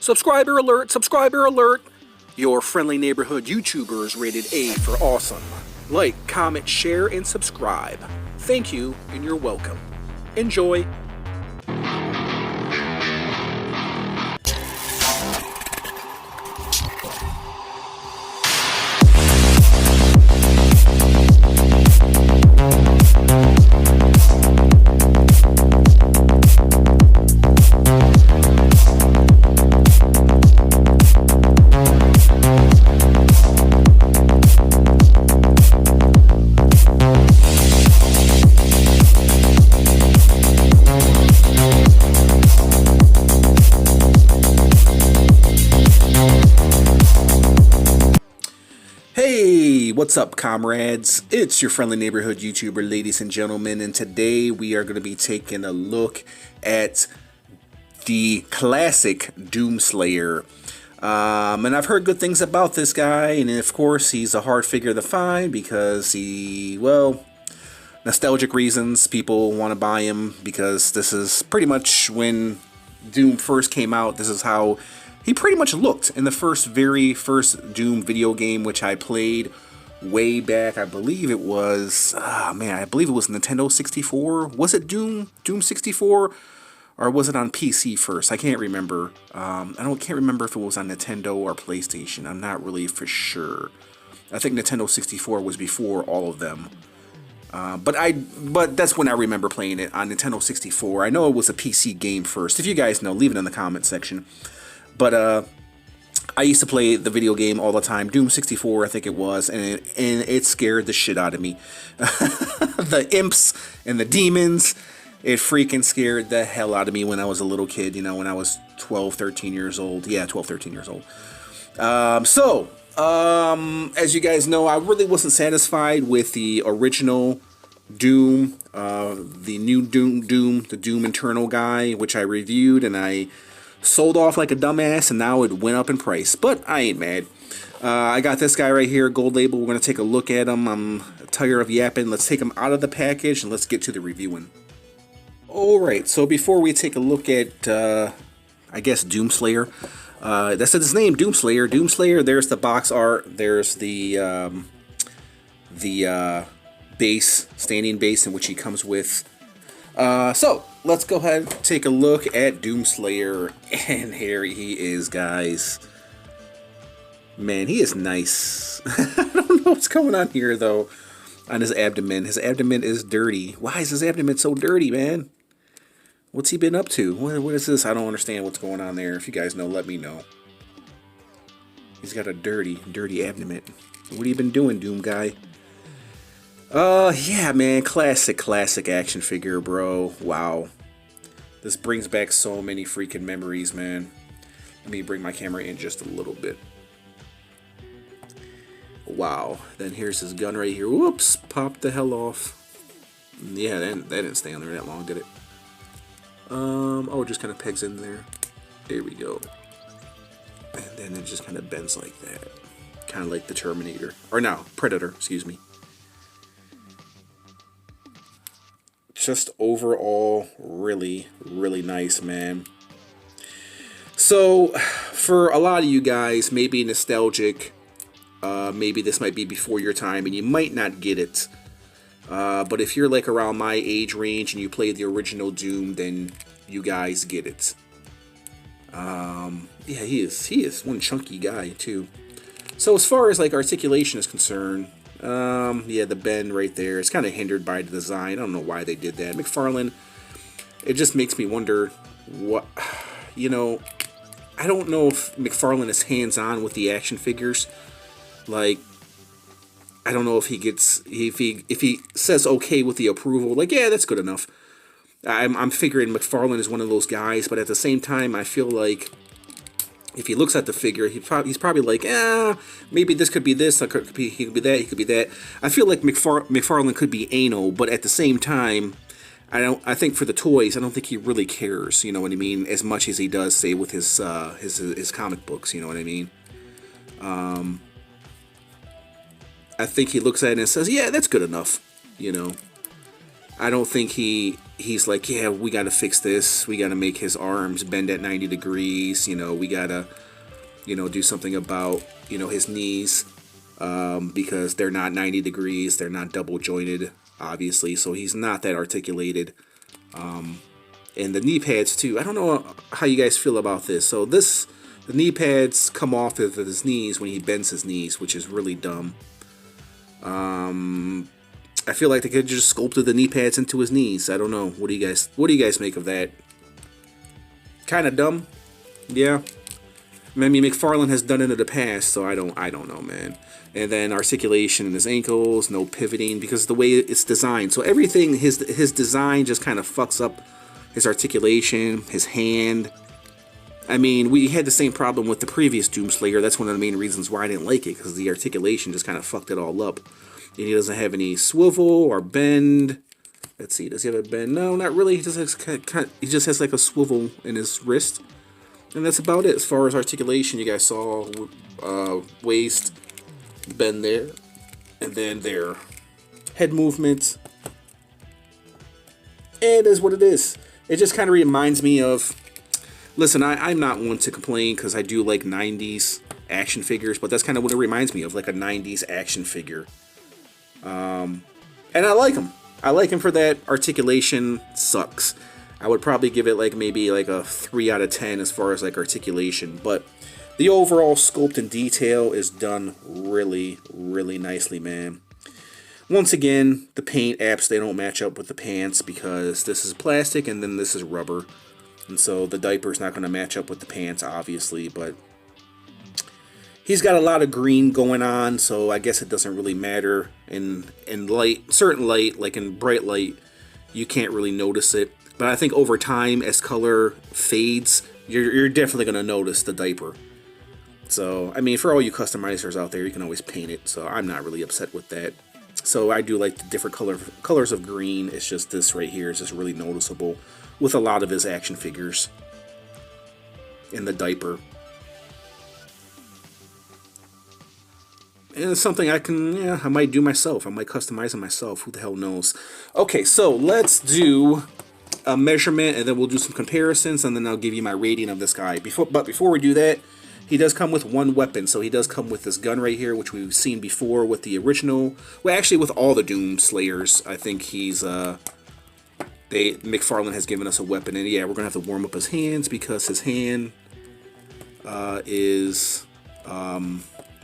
Subscriber alert, subscriber alert! Your friendly neighborhood YouTuber is rated A for awesome. Like, comment, share, and subscribe. Thank you, and you're welcome. Enjoy! Hey, what's up, comrades? It's your friendly neighborhood YouTuber, ladies and gentlemen, and today we are going to be taking a look at the classic Doomslayer. And I've heard good things about this guy, and of course, he's a hard figure to find because nostalgic reasons, people want to buy him because this is pretty much when Doom first came out. This is how he pretty much looked in the very first Doom video game, which I played way back. I believe it was, I believe it was Nintendo 64. Was it Doom 64? Or was it on PC first? I can't remember. Can't remember if it was on Nintendo or PlayStation. I'm not really for sure. I think Nintendo 64 was before all of them. But that's when I remember playing it on Nintendo 64. I know it was a PC game first. If you guys know, leave it in the comment section. But I used to play the video game all the time, Doom 64, I think it was, and it scared the shit out of me. The imps and the demons, it freaking scared the hell out of me when I was a little kid, when I was 12, 13 years old. Yeah, 12, 13 years old. As you guys know, I really wasn't satisfied with the original Doom, the new Doom, the Doom Eternal guy, which I reviewed, and I sold off like a dumbass, and now it went up in price. But I ain't mad. I got this guy right here, gold label. We're going to take a look at him. I'm tired of yapping. Let's take him out of the package, and let's get to the reviewing. Alright, so before we take a look at, I guess, Doomslayer. That's his name, Doomslayer. Doomslayer, there's the box art. There's the base, standing base, in which he comes with. So, let's go ahead and take a look at Doomslayer. And here he is, guys. Man, he is nice. I don't know what's going on here, though, on his abdomen. His abdomen is dirty. Why is his abdomen so dirty, man? What's he been up to? What is this? I don't understand what's going on there. If you guys know, let me know. He's got a dirty abdomen. What have you been doing, Doom guy? Yeah, man, classic action figure, bro. Wow. This brings back so many freaking memories, man. Let me bring my camera in just a little bit. Wow. Then here's his gun right here. Whoops, popped the hell off. Yeah, that didn't stay on there that long, did it? Oh, it just kind of pegs in there. There we go. And then it just kind of bends like that. Kind of like the Terminator. Or no, Predator, excuse me. Just overall really nice, man. So for a lot of you guys, maybe nostalgic, maybe this might be before your time and you might not get it, but if you're like around my age range and you play the original Doom, then you guys get it. Yeah, he is one chunky guy too. So as far as like articulation is concerned, yeah, the bend right there, it's kind of hindered by the design. I don't know why they did that. Mcfarlane, it just makes me wonder what, I don't know if Mcfarlane is hands-on with the action figures. Like, I don't know if he says okay with the approval, like, yeah, that's good enough. I'm figuring Mcfarlane is one of those guys, but at the same time, I feel like if he looks at the figure, he's probably like, maybe this could be this, he could be that, he could be that. I feel like McFarlane could be anal, but at the same time, I think for the toys, I don't think he really cares, you know what I mean, as much as he does, say, with his comic books, you know what I mean. I think he looks at it and says, yeah, that's good enough, I don't think he's like, yeah, we got to fix this. We got to make his arms bend at 90 degrees. You know, we got to, you know, do something about, you know, his knees, because they're not 90 degrees. They're not double jointed, obviously. So he's not that articulated. And the knee pads too. I don't know how you guys feel about this. So the knee pads come off of his knees when he bends his knees, which is really dumb. I feel like they could just sculpted the knee pads into his knees. I don't know. What do you guys make of that? Kind of dumb. Yeah. I mean, Mcfarlane has done it in the past, so I don't know, man. And then articulation in his ankles, no pivoting, because of the way it's designed. So everything, his design just kind of fucks up his articulation, his hand. I mean, we had the same problem with the previous Doomslayer. That's one of the main reasons why I didn't like it, because the articulation just kind of fucked it all up. And he doesn't have any swivel or bend. Let's see, does he have a bend? No, not really. He just has like a swivel in his wrist. And that's about it. As far as articulation, you guys saw waist, bend there, and then their head movement. It is what it is. It just kind of reminds me of... Listen, I'm not one to complain because I do like 90s action figures, but that's kind of what it reminds me of, like a 90s action figure. And I like him. I like him for that. Articulation sucks. I would probably give it like maybe like a 3 out of 10 as far as like articulation, but the overall sculpt and detail is done really, really nicely, man. Once again, the paint apps, they don't match up with the pants because this is plastic and then this is rubber. And so the diaper's not going to match up with the pants, obviously, but he's got a lot of green going on, so I guess it doesn't really matter. In light, certain light, like in bright light, you can't really notice it. But I think over time, as color fades, you're definitely going to notice the diaper. So, I mean, for all you customizers out there, you can always paint it. So I'm not really upset with that. So I do like the different colors of green. It's just this right here is just really noticeable with a lot of his action figures in the diaper. And it's something I might do myself. I might customize it myself. Who the hell knows? Okay, so let's do a measurement, and then we'll do some comparisons, and then I'll give you my rating of this guy. But before we do that, he does come with one weapon. So he does come with this gun right here, which we've seen before with the original. Well, actually, with all the Doom Slayers, I think he's Mcfarlane has given us a weapon, and yeah, we're gonna have to warm up his hands because his hand is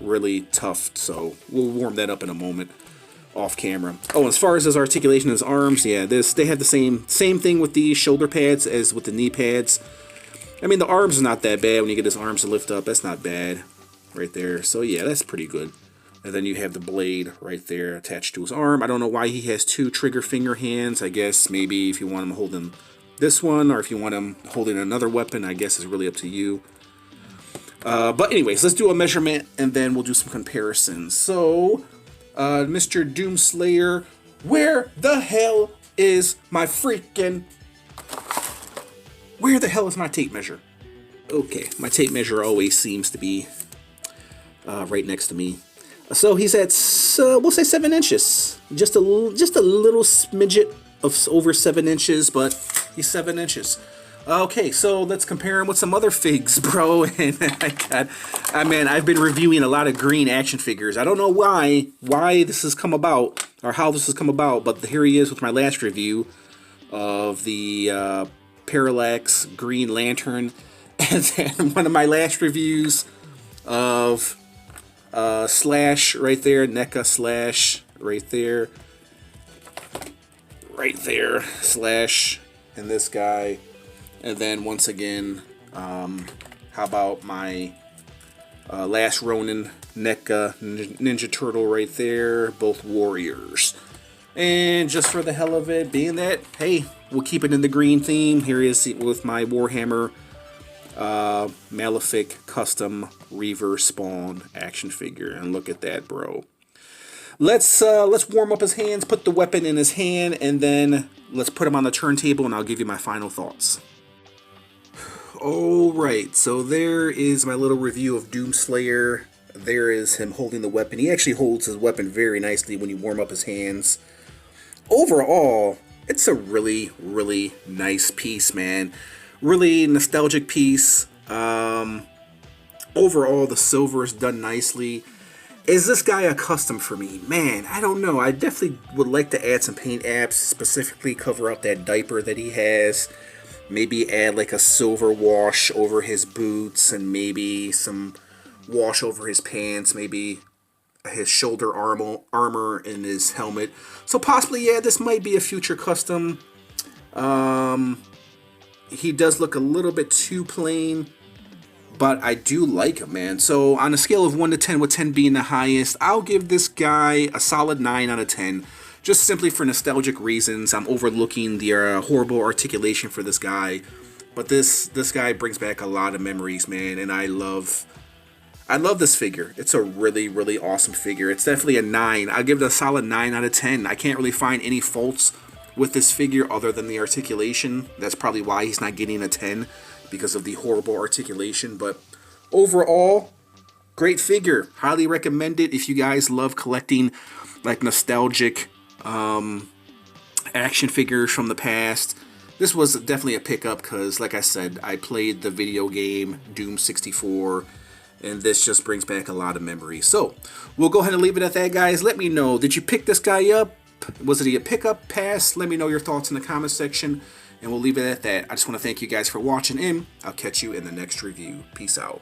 really tough. So we'll warm that up in a moment off camera. Oh, as far as his articulation of his arms, yeah, they have the same thing with the shoulder pads as with the knee pads. I mean, the arms are not that bad when you get his arms to lift up. That's not bad right there. So yeah, that's pretty good. And then you have the blade right there attached to his arm. I don't know why he has 2 trigger finger hands. I guess maybe if you want him holding this one or if you want him holding another weapon, I guess is really up to you. But anyways, let's do a measurement and then we'll do some comparisons. So, Mr. Doomslayer, where the hell is my freaking... Where the hell is my tape measure? Okay, my tape measure always seems to be right next to me. So he's at, we'll say 7 inches. Just a little smidget of over 7 inches, but he's 7 inches. Okay, so let's compare him with some other figs, bro. And I've been reviewing a lot of green action figures. I don't know why this has come about, or how this has come about, but here he is with my last review of the Parallax Green Lantern. And then one of my last reviews of Slash right there, NECA Slash right there, Slash, and this guy. And then once again, how about my Last Ronin NECA Ninja Turtle right there, both warriors. And just for the hell of it, being that, hey, we'll keep it in the green theme. Here he is with my Warhammer Malefic Custom Reaver Spawn action figure. And look at that, bro. Let's warm up his hands, put the weapon in his hand, and then let's put him on the turntable, and I'll give you my final thoughts. Alright, so there is my little review of Doomslayer. There is him holding the weapon. He actually holds his weapon very nicely when you warm up his hands. Overall, It's a really, really nice piece, man. Really nostalgic piece. Overall, the silver is done nicely. Is this guy a custom for me? Man, I don't know. I definitely would like to add some paint apps, specifically cover up that diaper that he has. Maybe add like a silver wash over his boots and maybe some wash over his pants, maybe his shoulder armor and his helmet. So possibly, yeah, this might be a future custom. He does look a little bit too plain, but I do like him, man. So on a scale of 1 to 10, with 10 being the highest, I'll give this guy a solid 9 out of 10. Just simply for nostalgic reasons. I'm overlooking the horrible articulation for this guy. But this guy brings back a lot of memories, man. And I love this figure. It's a really, really awesome figure. It's definitely a 9. I'll give it a solid 9 out of 10. I can't really find any faults with this figure other than the articulation. That's probably why he's not getting a 10, because of the horrible articulation. But overall, great figure. Highly recommend it if you guys love collecting like nostalgic action figures from the past. This was definitely a pickup because, like I said, I played the video game Doom 64, and this just brings back a lot of memories. So we'll go ahead and leave it at that, guys. Let me know, did you pick this guy up? Was it a pickup, pass? Let me know your thoughts in the comment section, and we'll leave it at that. I just want to thank you guys for watching, and I'll catch you in the next review. Peace out.